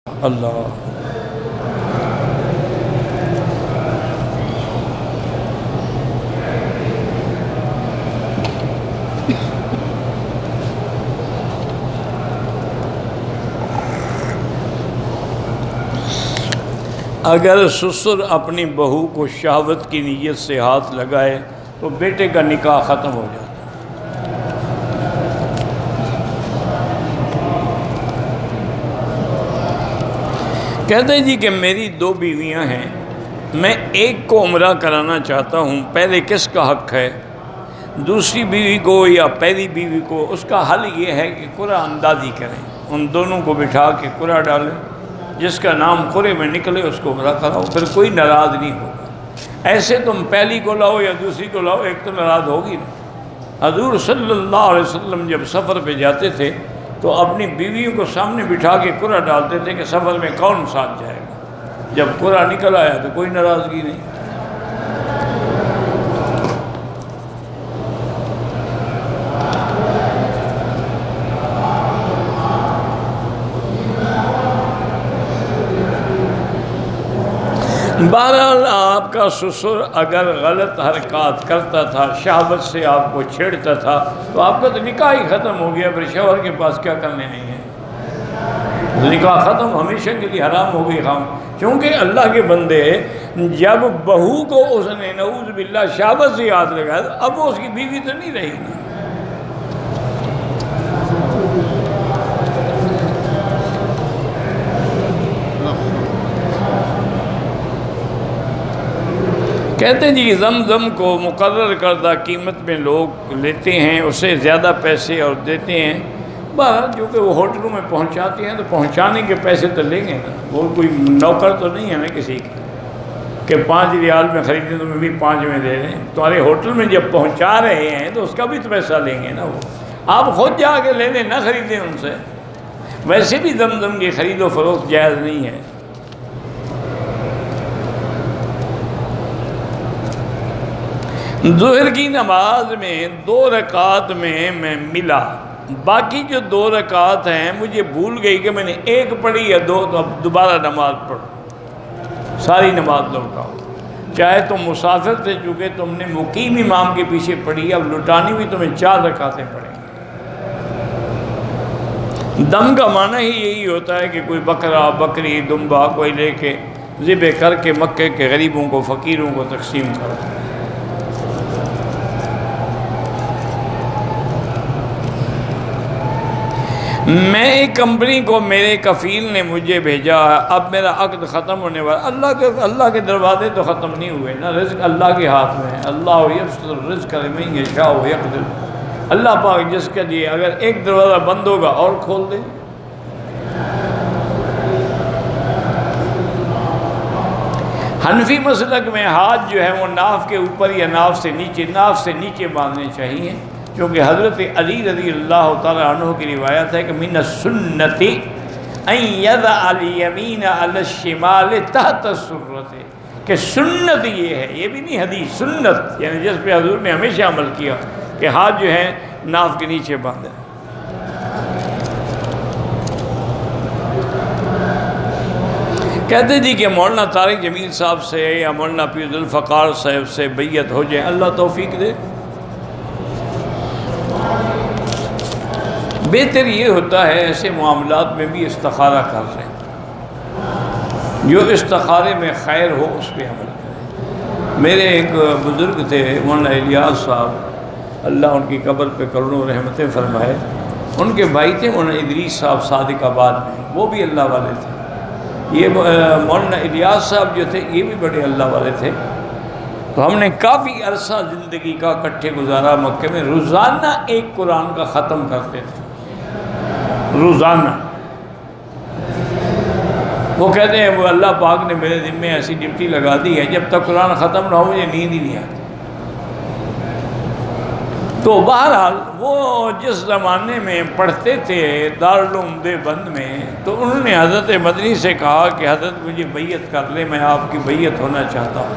اللہ اگر سسر اپنی بہو کو شہوت کی نیت سے ہاتھ لگائے تو بیٹے کا نکاح ختم ہو جاتا ہے۔ کہتے ہیں جی کہ میری 2 بیویاں ہیں، میں ایک کو عمرہ کرانا چاہتا ہوں، پہلے کس کا حق ہے؟ دوسری بیوی کو یا پہلی بیوی کو؟ اس کا حل یہ ہے کہ قرعہ اندازی کریں، ان دونوں کو بٹھا کے قرعہ ڈالیں، جس کا نام قرعے میں نکلے اس کو عمرہ کراؤ، پھر کوئی ناراض نہیں ہوگا۔ ایسے تم پہلی کو لاؤ یا دوسری کو لاؤ، ایک تو ناراض ہوگی نا۔ حضور صلی اللہ علیہ وسلم جب سفر پہ جاتے تھے تو اپنی بیویوں کو سامنے بٹھا کے قرعہ ڈالتے تھے کہ سفر میں کون ساتھ جائے گا۔ جب قرعہ نکل آیا تو کوئی ناراضگی نہیں۔ بہرحال آپ کا سسر اگر غلط حرکات کرتا تھا، شہوت سے آپ کو چھیڑتا تھا، تو آپ کا تو نکاح ہی ختم ہو گیا، پھر شوہر کے پاس کیا کرنے آئی ہیں؟ نکاح ختم، ہمیشہ کے لیے حرام ہو گئی خام۔ کیونکہ اللہ کے بندے جب بہو کو اس نے نعوذ باللہ شہوت سے ہاتھ لگایا، اب وہ اس کی بیوی تو نہیں رہی نا۔ کہتے ہیں جی زمزم کو مقرر کردہ قیمت میں لوگ لیتے ہیں، اسے زیادہ پیسے اور دیتے ہیں۔ بہرحال جو کہ وہ ہوٹلوں میں پہنچاتے ہیں تو پہنچانے کے پیسے تو لیں گے نا، وہ کوئی نوکر تو نہیں ہے نا کسی کی کہ 5 ریال میں خریدیں تو میں بھی 5 میں دے رہے ہیں۔ تمہارے ہوٹل میں جب پہنچا رہے ہیں تو اس کا بھی تو پیسہ لیں گے نا وہ۔ آپ خود جا کے لے لیں، نہ خریدیں ان سے۔ ویسے بھی زمزم کی خرید و فروخت جائز نہیں ہے۔ ظہر کی نماز میں 2 رکعت میں ملا، باقی جو 2 رکعت ہیں مجھے بھول گئی کہ میں نے 1 پڑھی یا 2، تو اب دوبارہ نماز پڑھو، ساری نماز لوٹاؤ۔ چاہے تم مسافر تھے، چونکہ تم نے مقیم امام کے پیچھے پڑھی، اب لٹانی بھی تمہیں 4 رکعتیں پڑھیں گی۔ دم کا معنی ہی یہی ہوتا ہے کہ کوئی بکرا، بکری، دمبا کوئی لے کے ذبح کر کے مکے کے غریبوں کو، فقیروں کو تقسیم کرو۔ میں ایک کمپنی کو میرے کفیل نے مجھے بھیجا ہے، اب میرا عقد ختم ہونے والا۔ اللہ کے دروازے تو ختم نہیں ہوئے نا، رزق اللہ کے ہاتھ میں ہے۔ اللہ یبسط الرزق لمن یشاء ویقدر، اللہ پاک جس کے لیے اگر ایک دروازہ بند ہوگا اور کھول دے۔ حنفی مسلک میں ہاتھ جو ہے وہ ناف کے اوپر یا ناف سے نیچے باندھنے چاہیے، کیونکہ حضرت علی رضی اللہ تعالیٰ عنہ کی روایت ہے کہ من السنت ان یضع الیمین علی الشمال تحت السرۃ، کہ سنت یہ ہے، یہ بھی نہیں حدیث، سنت یعنی جس پہ حضور نے ہمیشہ عمل کیا کہ ہاتھ جو ہے ناف کے نیچے باندھے۔ کہتے جی کہ مولانا طارق جمیل صاحب سے یا مولانا پیر ذوالفقار صاحب سے بیعت ہو جائے، اللہ توفیق دے۔ بہتر یہ ہوتا ہے ایسے معاملات میں بھی استخارہ کر لیں، جو استخارے میں خیر ہو اس پہ عمل کریں۔ میرے ایک بزرگ تھے مولانا الیاس صاحب، اللہ ان کی قبر پہ کروڑوں رحمتیں فرمائے، ان کے بھائی تھے مولانا ادریس صاحب صادق آباد میں، وہ بھی اللہ والے تھے۔ یہ مولانا الیاس صاحب جو تھے یہ بھی بڑے اللہ والے تھے۔ تو ہم نے کافی عرصہ زندگی کا اکٹھے گزارا مکے میں، روزانہ ایک قرآن کا ختم کرتے تھے، روزانہ۔ وہ کہتے ہیں وہ اللہ پاک نے میرے ذمے ایسی ڈیوٹی لگا دی ہے، جب تک قرآن ختم نہ ہو مجھے نیند ہی نہیں آتی۔ تو بہرحال وہ جس زمانے میں پڑھتے تھے دارالعلوم دیوبند میں، تو انہوں نے حضرت مدنی سے کہا کہ حضرت مجھے بیعت کر لیں، میں آپ کی بیعت ہونا چاہتا ہوں۔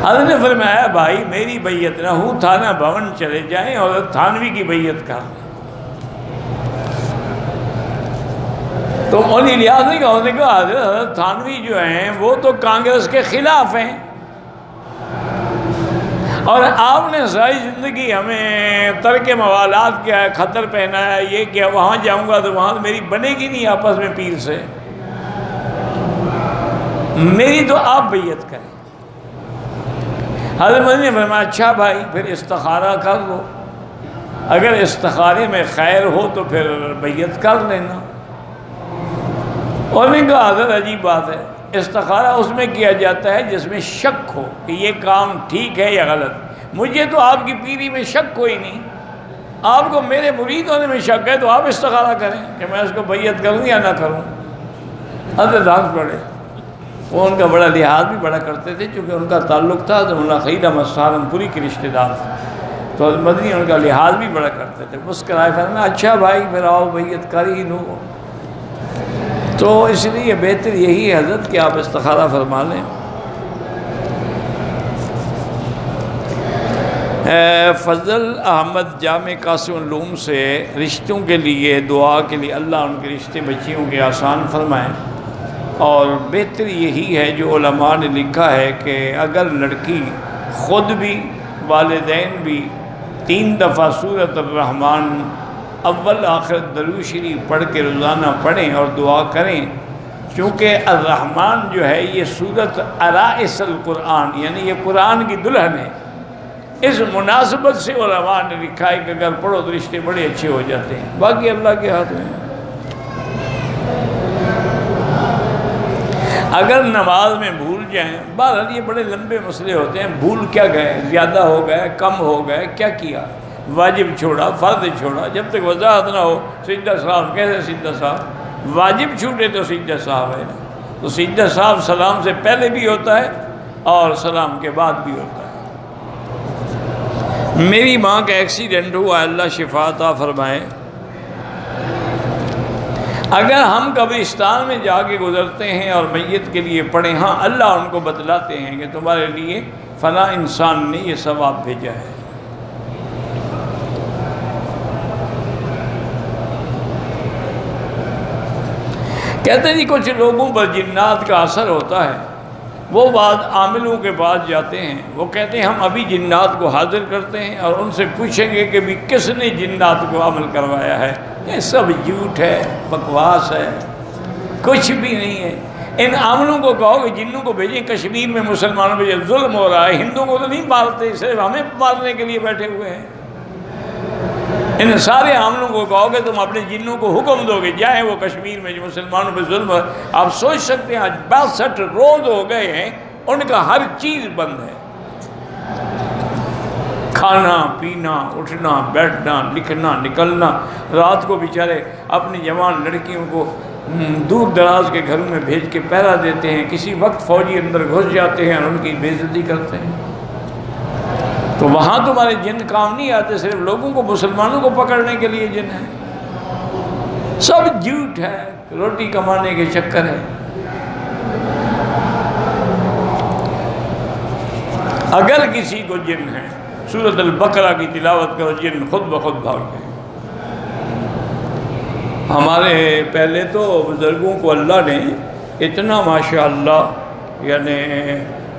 حضرت نے فرمایا بھائی میری بیعت نہ ہو، تھانہ بھون چلے جائیں اور تھانوی کی بیعت کر لیں۔ تو مولی لیاز نہیں کہا، انہوں نے کہا حضرت تھانوی جو ہیں وہ تو کانگریس کے خلاف ہیں، اور آپ نے ساری زندگی ہمیں ترک موالات کیا ہے، خطر پہنایا، یہ کیا، وہاں جاؤں گا تو وہاں میری بنے گی نہیں آپس میں پیر سے، میری تو آپ بیعت کریں۔ حضرت مدنی نے فرمایا اچھا بھائی پھر استخارہ کر لو، اگر استخارے میں خیر ہو تو پھر بیعت کر لینا۔ اور میں نے کہا حضرت عجیب بات ہے، استخارہ اس میں کیا جاتا ہے جس میں شک ہو کہ یہ کام ٹھیک ہے یا غلط۔ مجھے تو آپ کی پیری میں شک کوئی نہیں، آپ کو میرے مرید ہونے میں شک ہے، تو آپ استخارہ کریں کہ میں اس کو بیعت کروں یا نہ کروں۔ حضرت ہنس پڑے۔ وہ ان کا بڑا لحاظ بھی بڑا کرتے تھے، چونکہ ان کا تعلق تھا تو مولانا خلیل احمد سہارنپوری کے رشتہ دار تھے، تو حضرت مدنی ان کا لحاظ بھی بڑا کرتے تھے۔ مسکرائے فرمایا اچھا بھائی پھر آؤ بیعت کر ہی لو۔ تو اس لیے بہتر یہی ہے حضرت کہ آپ استخارہ فرما لیں۔ فضل احمد جامع قاسم العلوم سے رشتوں کے لیے دعا کے لیے اللہ ان کے رشتے بچیوں کے آسان فرمائیں، اور بہتر یہی ہے جو علماء نے لکھا ہے کہ اگر لڑکی خود بھی والدین بھی 3 دفعہ سورۃ الرحمن اول آخر درود شریف پڑھ کے روزانہ پڑھیں اور دعا کریں، چونکہ الرحمن جو ہے یہ سورۃ عرائس القرآن، یعنی یہ قرآن کی دلہن ہے، اس مناسبت سے علماء نے لکھا ہے کہ اگر پڑھو تو رشتے بڑے اچھے ہو جاتے ہیں، باقی اللہ کے ہاتھ میں ہے۔ اگر نماز میں بھول جائیں، بہرحال یہ بڑے لمبے مسئلے ہوتے ہیں، بھول کیا گئے، زیادہ ہو گئے، کم ہو گئے، کیا کیا، واجب چھوڑا، فرض چھوڑا، جب تک وضاحت نہ ہو سجدہ صاحب کیسے سجدہ صاحب، واجب چھوٹے تو سجدہ صاحب ہے، تو سجدہ صاحب سلام سے پہلے بھی ہوتا ہے اور سلام کے بعد بھی ہوتا ہے۔ میری ماں کا ایکسیڈنٹ ہوا، اللہ شفا عطا فرمائے۔ اگر ہم قبرستان میں جا کے گزرتے ہیں اور میت کے لیے پڑھیں، ہاں اللہ ان کو بتلاتے ہیں کہ تمہارے لیے فلاں انسان نے یہ ثواب بھیجا ہے۔ کہتے ہیں جی کچھ لوگوں پر جنات کا اثر ہوتا ہے، وہ بعض عاملوں کے پاس جاتے ہیں، وہ کہتے ہیں ہم ابھی جنات کو حاضر کرتے ہیں اور ان سے پوچھیں گے کہ بھی کس نے جنات کو عمل کروایا ہے۔ یہ سب جھوٹ ہے، بکواس ہے، کچھ بھی نہیں ہے۔ ان عاملوں کو کہو کہ جنوں کو بھیجیں، کشمیر میں مسلمانوں پہ ظلم ہو رہا ہے، ہندوؤں کو تو نہیں مارتے، صرف ہمیں مارنے کے لیے بیٹھے ہوئے ہیں۔ ان سارے عاملوں کو کہو کہ تم اپنے جنوں کو حکم دو گے جائیں وہ کشمیر میں جو مسلمانوں پہ ظلم ہے۔ آپ سوچ سکتے ہیں آج 62 روز ہو گئے ہیں، ان کا ہر چیز بند ہے، کھانا پینا، اٹھنا بیٹھنا، لکھنا نکلنا۔ رات کو بیچارے اپنی جوان لڑکیوں کو دور دراز کے گھروں میں بھیج کے پہرا دیتے ہیں، کسی وقت فوجی اندر گھس جاتے ہیں اور ان کی بے عزتی کرتے ہیں۔ تو وہاں تمہارے جن کام نہیں آتے، صرف لوگوں کو، مسلمانوں کو پکڑنے کے لیے جن ہے۔ سب جھوٹ ہے، روٹی کمانے کے چکر ہے۔ اگر کسی کو جن ہے، سورۃ البقرہ کی تلاوت کرو، جن خود بخود بھاگ گئے۔ ہمارے پہلے تو بزرگوں کو اللہ نے اتنا ماشاءاللہ، یعنی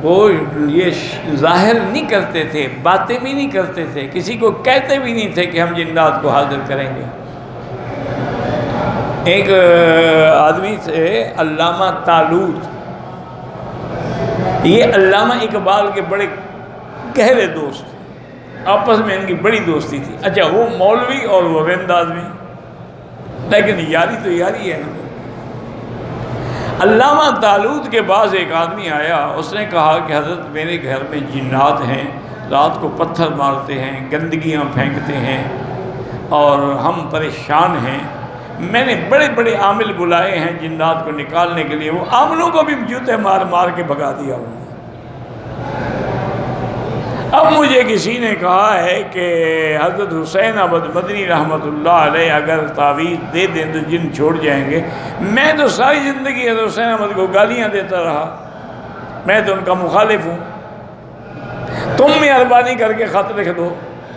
وہ یہ ظاہر نہیں کرتے تھے، باتیں بھی نہیں کرتے تھے، کسی کو کہتے بھی نہیں تھے کہ ہم جنات کو حاضر کریں گے۔ ایک آدمی تھے علامہ طالوت، یہ علامہ اقبال کے بڑے گہرے دوست تھے، آپس میں ان کی بڑی دوستی تھی۔ اچھا وہ مولوی اور وہ رند آدمی، لیکن یاری تو یاری ہے نا۔ علامہ طالوت کے پاس ایک آدمی آیا، اس نے کہا کہ حضرت میرے گھر میں جنات ہیں، رات کو پتھر مارتے ہیں، گندگیاں پھینکتے ہیں اور ہم پریشان ہیں۔ میں نے بڑے بڑے عامل بلائے ہیں جنات کو نکالنے کے لیے، وہ عاملوں کو بھی جوتے مار مار کے بھگا دیا انہوں نے۔ اب مجھے کسی نے کہا ہے کہ حضرت حسین احمد مدنی رحمۃ اللہ علیہ اگر تعویذ دے دیں تو جن چھوڑ جائیں گے۔ میں تو ساری زندگی حضرت حسین احمد کو گالیاں دیتا رہا، میں تو ان کا مخالف ہوں، تم مہربانی کر کے خط لکھ دو۔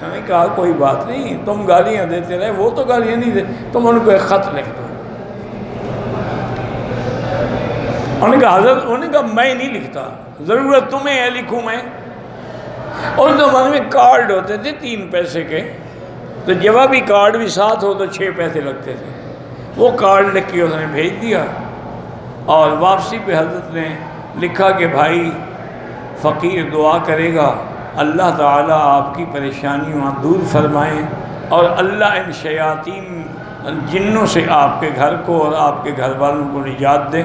میں نے کہا کوئی بات نہیں، تم گالیاں دیتے رہے، وہ تو گالیاں نہیں دیتے، تم ان کو ایک خط لکھ دو۔ انہوں نے کہا حضرت، انہوں نے کہا میں نہیں لکھتا، ضرورت تمہیں ہے لکھوں میں؟ اور زمانے میں کارڈ ہوتے تھے 3 پیسے کے، تو جوابی کارڈ بھی ساتھ ہو تو 6 پیسے لگتے تھے، وہ کارڈ لکھ کے انہوں نے بھیج دیا، اور واپسی پہ حضرت نے لکھا کہ بھائی فقیر دعا کرے گا اللہ تعالیٰ آپ کی پریشانیاں دور فرمائیں، اور اللہ ان شیاطین جنوں سے آپ کے گھر کو اور آپ کے گھر والوں کو نجات دے۔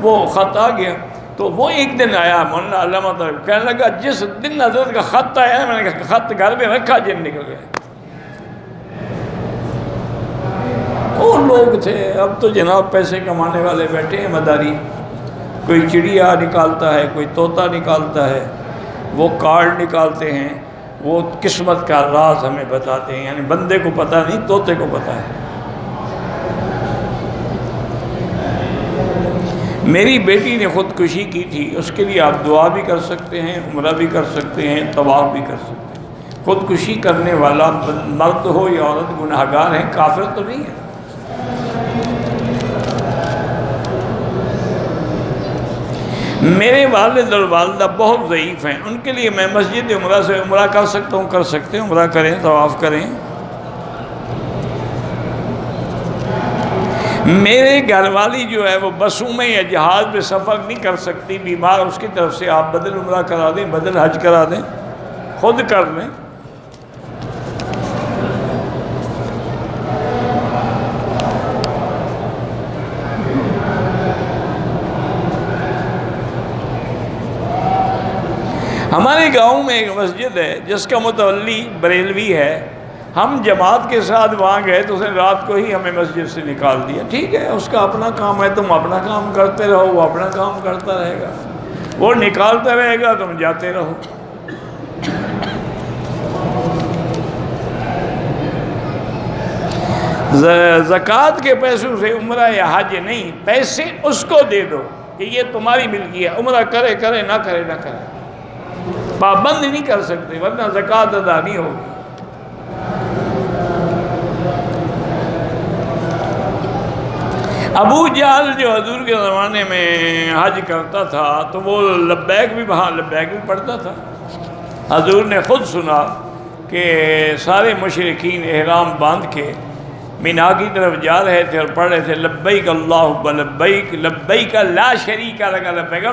وہ خط آ گیا، تو وہ ایک دن آیا مولانا علامہ طارق کہنے لگا جس دن حضرت کا خط آیا، میں نے کہا خط گھر میں رکھا، جن نکل گیا۔ وہ لوگ تھے، اب تو جناب پیسے کمانے والے بیٹھے ہیں مداری، کوئی چڑیا نکالتا ہے، کوئی طوطا نکالتا ہے، وہ کارڈ نکالتے ہیں، وہ قسمت کا راز ہمیں بتاتے ہیں، یعنی بندے کو پتہ نہیں، طوطے کو پتہ ہے۔ میری بیٹی نے خودکشی کی تھی، اس کے لیے آپ دعا بھی کر سکتے ہیں، عمرہ بھی کر سکتے ہیں، طواف بھی کر سکتے ہیں۔ خودکشی کرنے والا مرد ہو یا عورت گناہگار ہیں، کافر تو نہیں ہے۔ میرے والد اور والدہ بہت ضعیف ہیں، ان کے لیے میں مسجد عمرہ سے عمرہ کر سکتا ہوں؟ کر سکتے ہیں، عمرہ کریں، طواف کریں۔ میرے گھر والی جو ہے وہ بسوں میں یا جہاز پہ سفر نہیں کر سکتی، بیمار، اس کی طرف سے آپ بدل عمرہ کرا دیں، بدل حج کرا دیں، خود کر لیں۔ ہمارے گاؤں میں ایک مسجد ہے جس کا متولی بریلوی ہے، ہم جماعت کے ساتھ وہاں گئے تو اس نے رات کو ہی ہمیں مسجد سے نکال دیا۔ ٹھیک ہے، اس کا اپنا کام ہے، تم اپنا کام کرتے رہو، وہ اپنا کام کرتا رہے گا، وہ نکالتا رہے گا، تم جاتے رہو۔ زکوٰۃ کے پیسوں سے عمرہ یا حج نہیں، پیسے اس کو دے دو کہ یہ تمہاری ملکی ہے، عمرہ کرے کرے، نہ کرے نہ کرے، پابند نہیں کر سکتے ورنہ زکوٰۃ ادا نہیں ہوگی۔ ابو جہل جو حضور کے زمانے میں حج کرتا تھا تو وہ لبیک بھی پڑھتا تھا۔ حضور نے خود سنا کہ سارے مشرکین احرام باندھ کے مینا کی طرف جا رہے تھے اور پڑھ رہے تھے لبیک اللہم لبیک لبیک لا شریک لک لبیک،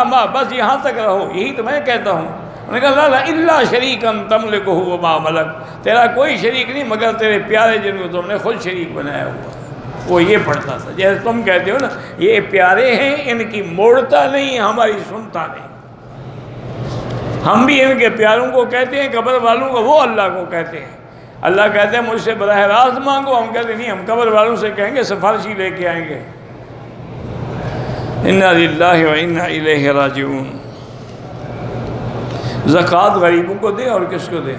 ما بس یہاں تک رہو، یہی تو میں کہتا ہوں۔ انہوں نے کہا لا الا شریکا تملکہ وما ملک، تیرا کوئی شریک نہیں مگر تیرے پیارے جن کو تم نے خود شریک بنایا ہوا۔ وہ یہ پڑھتا تھا، جیسے تم کہتے ہو نا یہ پیارے ہیں، ان کی موڑتا نہیں، ہماری سنتا نہیں۔ ہم بھی ان کے پیاروں کو کہتے ہیں، قبر والوں کو وہ اللہ کو کہتے ہیں۔ اللہ کہتے ہیں مجھ سے براہ راست مانگو، ہم کہتے ہیں نہیں، ہم قبر والوں سے کہیں گے، سفارشی لے کے آئیں گے۔ انا للہ و انا الیہ راجعون۔ زکوٰۃ غریبوں کو دیں اور کس کو دیں؟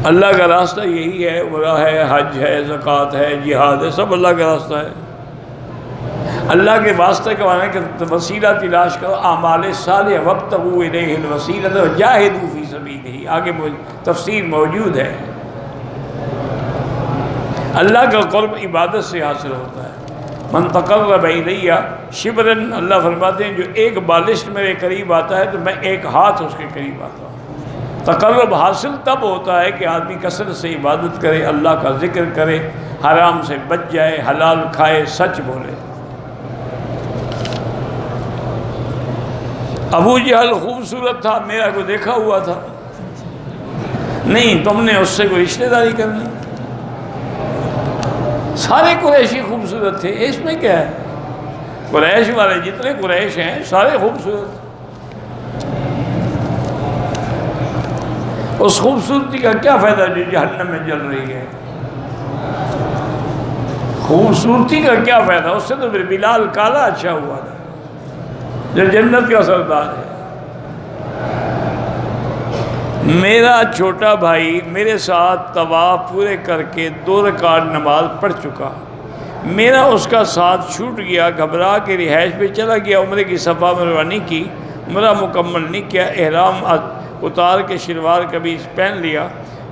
اللہ کا راستہ یہی ہے، عمرہ ہے، حج ہے، زکوٰۃ ہے، جہاد ہے، سب اللہ کا راستہ ہے۔ اللہ کے واسطے کمانے کا وسیلہ تلاش کرو، اعمال صالح وابتغوا الیہ الوسیلۃ وجاہدوا فی سبیلہ، آگے تفسیر موجود ہے۔ اللہ کا قرب عبادت سے حاصل ہوتا ہے۔ من تقرب الیہ شبرا، اللہ فرماتے ہیں جو ایک بالشت میرے قریب آتا ہے تو میں ایک ہاتھ اس کے قریب آتا ہوں۔ تقرب حاصل تب ہوتا ہے کہ آدمی کثرت سے عبادت کرے، اللہ کا ذکر کرے، حرام سے بچ جائے، حلال کھائے، سچ بولے۔ ابو جہل خوبصورت تھا، میرا کو دیکھا ہوا تھا، نہیں تم نے اس سے کوئی رشتہ داری کرنی۔ سارے قریشی خوبصورت تھے، اس میں کیا ہے؟ قریش والے جتنے قریش ہیں سارے خوبصورت۔ اس خوبصورتی کا کیا فائدہ جو جہنم میں جل رہی ہے؟ خوبصورتی کا کیا فائدہ؟ اس سے تو پھر بلال کالا اچھا ہوا تھا جو جنت کا سردار ہے۔ میرا چھوٹا بھائی میرے ساتھ طواف پورے کر کے 2 رکعت نماز پڑھ چکا، میرا اس کا ساتھ چھوٹ گیا، گھبرا کے رہائش پہ چلا گیا، عمرے کی صفا مروا نہیں کی، عمرہ مکمل نہیں کیا، احرام اتار کے شلوار کبھی پہن لیا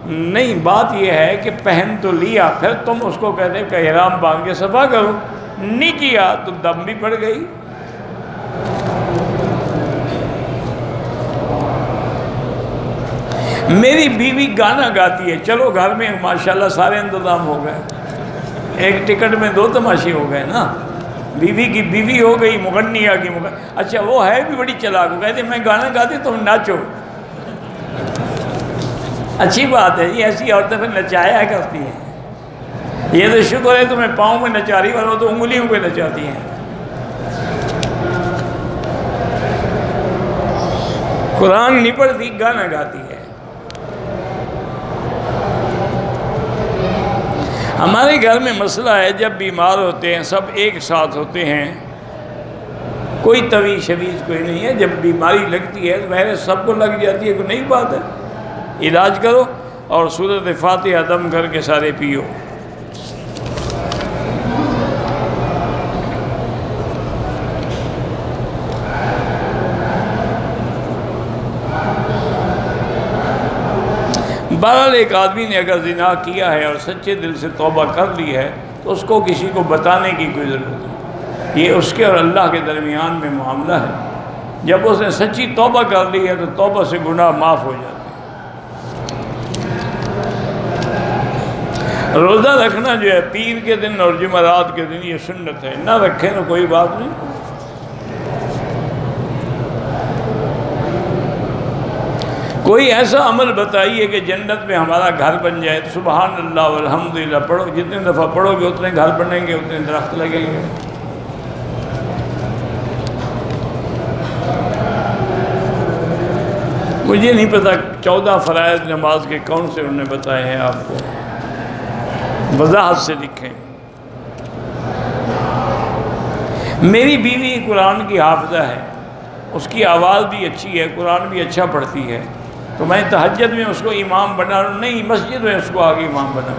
نہیں۔ بات یہ ہے کہ پہن تو لیا، پھر تم اس کو کہتے کہ احرام باندھ کے صفا کرو، نہیں کیا تو دم بھی پڑ گئی۔ میری بیوی گانا گاتی ہے، چلو گھر میں ماشاءاللہ سارے انتظام ہو گئے، ایک ٹکٹ میں 2 تماشے ہو گئے نا، بیوی کی بیوی ہو گئی، مغنیہ کی اچھا وہ ہے بھی بڑی چلاک، وہ کہتے میں گانا گاتی تم ناچو۔ اچھی بات ہے جی، ایسی عورتیں پھر نچایا کرتی ہیں، یہ تو شکر ہے تمہیں پاؤں میں نچا رہی، اور وہ تو انگلیوں پہ نچاتی ہیں۔ قرآن نہیں پڑھتی، گانا گاتی ہے۔ ہمارے گھر میں مسئلہ ہے، جب بیمار ہوتے ہیں سب ایک ساتھ ہوتے ہیں، کوئی طویل شویز کوئی نہیں ہے، جب بیماری لگتی ہے تو میرے سب کو لگ جاتی ہے، کوئی نئی بات ہے، علاج کرو اور سورۃ فاتحہ دم کر کے سارے پیو۔ بہرحال ایک آدمی نے اگر زنا کیا ہے اور سچے دل سے توبہ کر لی ہے تو اس کو کسی کو بتانے کی کوئی ضرورت نہیں، یہ اس کے اور اللہ کے درمیان میں معاملہ ہے۔ جب اس نے سچی توبہ کر لی ہے تو توبہ سے گناہ معاف ہو جاتے ہیں۔ روزہ رکھنا جو ہے پیر کے دن اور جمعرات کے دن یہ سنت ہے، نہ رکھیں تو کوئی بات نہیں۔ کوئی ایسا عمل بتائیے کہ جنت میں ہمارا گھر بن جائے، تو سبحان اللہ والحمدللہ پڑھو، جتنے دفعہ پڑھو گے اتنے گھر بنیں گے، اتنے درخت لگیں گے۔ مجھے نہیں پتا 14 فرائض نماز کے کون سے انہوں نے بتائے ہیں، آپ کو وضاحت سے لکھیں۔ میری بیوی قرآن کی حافظہ ہے، اس کی آواز بھی اچھی ہے، قرآن بھی اچھا پڑھتی ہے، تو میں تہجد میں اس کو امام بنا نہیں، مسجد میں اس کو آگے امام بنا،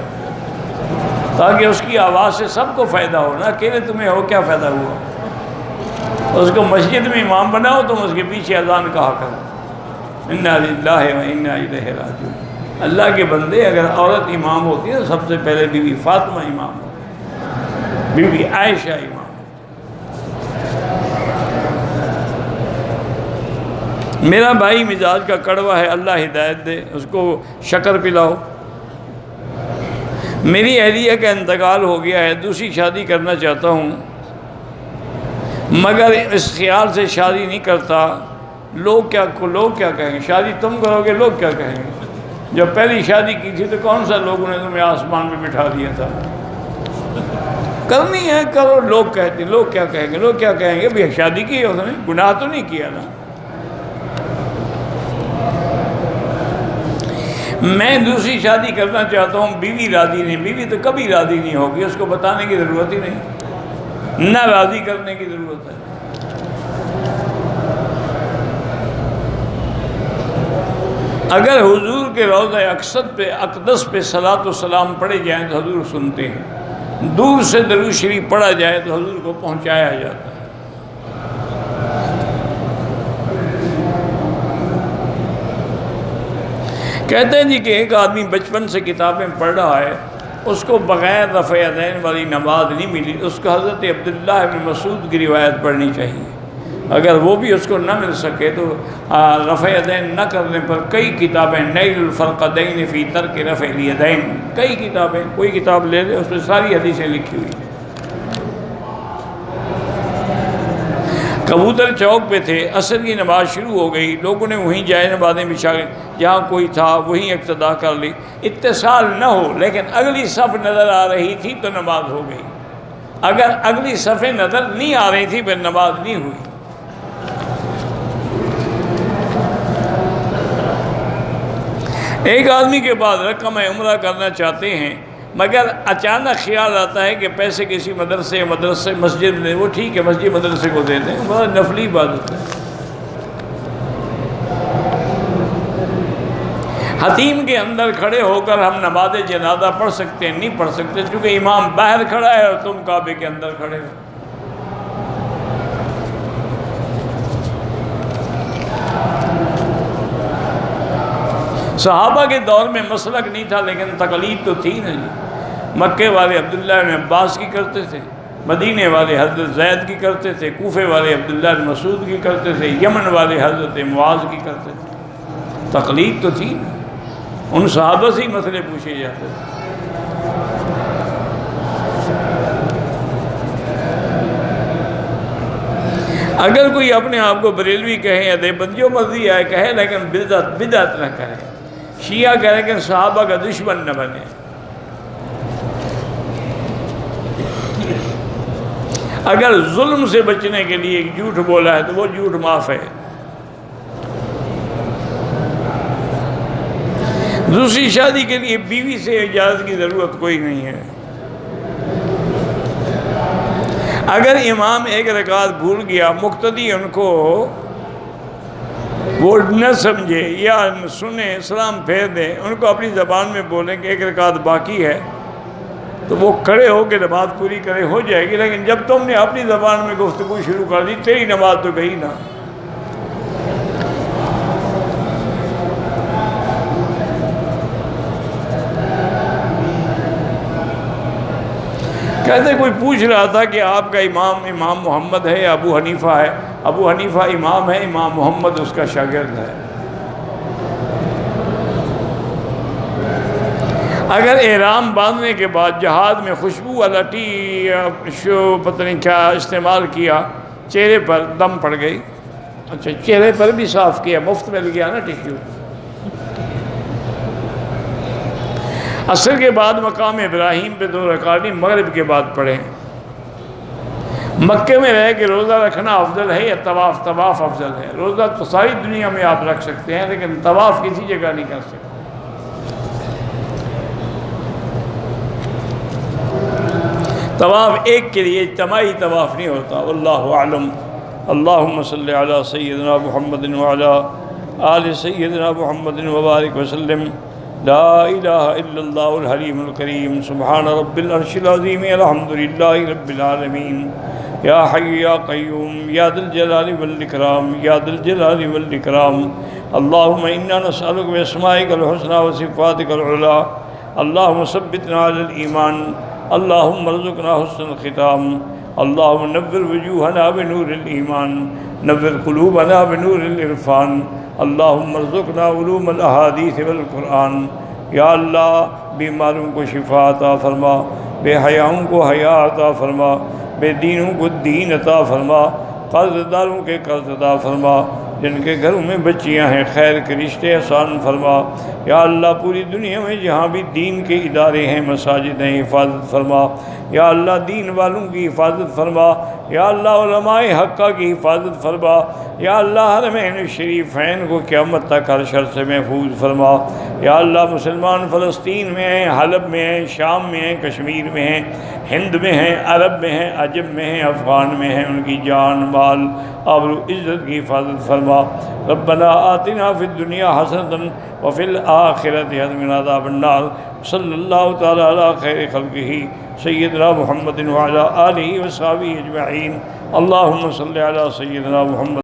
تاکہ اس کی آواز سے سب کو فائدہ ہو، نہ اکیلے تمہیں ہو کیا فائدہ ہوا۔ اس کو مسجد میں امام بناؤ، تم اس کے پیچھے اذان کہا کرو، انا للہ و انا الیہ راجعون۔ اللہ کے بندے، اگر عورت امام ہوتی ہے تو سب سے پہلے بی بی فاطمہ امام ہوتی، بی بی عائشہ امام۔ میرا بھائی مزاج کا کڑوا ہے، اللہ ہدایت دے، اس کو شکر پلاؤ۔ میری اہلیہ کا انتقال ہو گیا ہے، دوسری شادی کرنا چاہتا ہوں، مگر اس خیال سے شادی نہیں کرتا، لوگ کیا کہیں گے، شادی تم کرو گے لوگ کیا کہیں گے؟ جب پہلی شادی کی تھی تو کون سا لوگوں نے تمہیں آسمان میں بٹھا دیا تھا؟ کرنی ہے کرو، لوگ کہتے ہیں لوگ کیا کہیں گے، لوگ کیا کہیں گے، بھی شادی کی ہے اس نے، گناہ تو نہیں کیا نا۔ میں دوسری شادی کرنا چاہتا ہوں، بیوی راضی نہیں، بیوی تو کبھی راضی نہیں ہوگی، اس کو بتانے کی ضرورت ہی نہیں، نہ راضی کرنے کی ضرورت ہے۔ اگر حضور کے روضہ اقدس پہ صلاۃ و سلام پڑھے جائیں تو حضور سنتے ہیں، دور سے درود شریف پڑھا جائے تو حضور کو پہنچایا جاتا ہے۔ کہتے ہیں جی کہ ایک آدمی بچپن سے کتابیں پڑھ رہا ہے، اس کو بغیر رفع یدین والی نماز نہیں ملی، اس کو حضرت عبداللہ بن مسعود کی روایت پڑھنی چاہیے۔ اگر وہ بھی اس کو نہ مل سکے تو رفع یدین نہ کرنے پر کئی کتابیں، نیل الفرقدین فی ترک رفع الیدین، کئی کتابیں، کوئی کتاب لے لے، اس میں ساری حدیثیں لکھی ہوئی۔ کبوتر چوک پہ تھے، عصر کی نماز شروع ہو گئی، لوگوں نے وہیں جائے نمازیں بچھا گئے، جہاں کوئی تھا وہیں اقتدا کر لی، اتصال نہ ہو لیکن اگلی صف نظر آ رہی تھی تو نماز ہو گئی، اگر اگلی صفیں نظر نہیں آ رہی تھی پھر نماز نہیں ہوئی۔ ایک آدمی کے بعد رقم عمرہ کرنا چاہتے ہیں، مگر اچانک خیال آتا ہے کہ پیسے کسی مدرسے مسجد میں، وہ ٹھیک ہے مسجد مدرسے کو دے دیں، بڑا نفلی عبادت ہے۔ حتیم کے اندر کھڑے ہو کر ہم نماز جنازہ پڑھ سکتے ہیں؟ نہیں پڑھ سکتے، کیونکہ امام باہر کھڑا ہے اور تم کعبے کے اندر کھڑے ہو۔ صحابہ کے دور میں مسلک نہیں تھا لیکن تقلید تو تھی نا جی، مکے والے عبداللہ بن عباس کی کرتے تھے، مدینے والے حضرت زید کی کرتے تھے، کوفے والے عبداللہ بن مسعود کی کرتے تھے، یمن والے حضرت معاذ کی کرتے تھے۔ تقلید تو تھی نا، ان صحابہ سے ہی مسئلے پوچھے جاتے تھے۔ اگر کوئی اپنے آپ کو بریلوی کہے یا دیوبند جو مرضی آئے کہے، لیکن بدعت نہ کرے۔ شیعہ کہہ لیکن صحابہ کا دشمن نہ بنے۔ اگر ظلم سے بچنے کے لیے ایک جھوٹ بولا ہے تو وہ جھوٹ معاف ہے۔ دوسری شادی کے لیے بیوی سے اجازت کی ضرورت کوئی نہیں ہے۔ اگر امام ایک رکعت بھول گیا، مقتدی ان کو وہ نہ سمجھے یا سنیں، سلام پھیر دیں، ان کو اپنی زبان میں بولیں کہ ایک رکعت باقی ہے، تو وہ کھڑے ہو کے نماز پوری کرے، ہو جائے گی۔ لیکن جب تم نے اپنی زبان میں گفتگو شروع کر دی، تیری نماز تو گئی نا۔ کہتے کوئی پوچھ رہا تھا کہ آپ کا امام محمد ہے یا ابو حنیفہ ہے؟ ابو حنیفہ امام ہے، امام محمد اس کا شاگرد ہے۔ اگر احرام باندھنے کے بعد جہاد میں خوشبو والا پتہ نہیں کیا استعمال کیا، چہرے پر دم پڑ گئی، اچھا چہرے پر بھی صاف کیا، مفت مل گیا نا ٹشو۔ عصر کے بعد مقام ابراہیم پہ 2 رکعتیں مغرب کے بعد پڑھیں۔ مکے میں رہ کے روزہ رکھنا افضل ہے یا طواف؟ طواف افضل ہے۔ روزہ تو ساری دنیا میں آپ رکھ سکتے ہیں، لیکن طواف کسی جگہ نہیں کر سکتے۔ طواف ایک کے لیے اجتماعی طواف نہیں ہوتا۔ واللہ اعلم۔ اللہم صلی علی سیدنا محمد وعلی آل سیدنا محمد وبارک وسلم۔ لا الہ الا اللہ الحلیم الکریم، سبحان رب العرش العظیم، الحمدللہ رب العالمین، یا حی یا قیوم، یا ذا الجلال والاکرام، یا ذا الجلال والاکرام۔ اللہم انا نسألک باسمائک الحسنى وصفاتک العلی، اللہم ثبتنا علی الایمان، اللہم ارزقنا حسن الختام، اللہم نور وجوہنا بنور الایمان، نور قلوبنا بنور العرفان، اللہم ارزقنا علوم الاحادیث والقرآن۔ یا اللہ بیماروں کو شفا عطا فرما، بے حیاؤں کو حیا عطا فرما، بے دینوں کو دین عطا فرما، قرض داروں کے قرض عطا فرما، جن کے گھروں میں بچیاں ہیں خیر کے رشتے آسان فرما۔ یا اللہ پوری دنیا میں جہاں بھی دین کے ادارے ہیں، مساجد ہیں، حفاظت فرما۔ یا اللہ دین والوں کی حفاظت فرما۔ یا اللہ علماء حقہ کی حفاظت فرما۔ یا اللہ حرمین الشریفین کو قیامت تک ہر شر سے محفوظ فرما۔ یا اللہ مسلمان فلسطین میں ہیں، حلب میں ہیں، شام میں ہیں، کشمیر میں ہیں، ہند میں ہیں، عرب میں ہیں، عجم میں ہیں، افغان میں ہیں، ان کی جان مال آبرو عزت کی حفاظت فرما۔ ربنا آتنا فی الدنیا حسنۃ وفی الآخرۃ حسنۃ وقنا عذاب النار۔ صلی اللہ تعالی علی خیر خلقہ سیدنا محمد وعلی آلہ وصحبہ اجمعین۔ اللہم صلی علی سیدنا محمد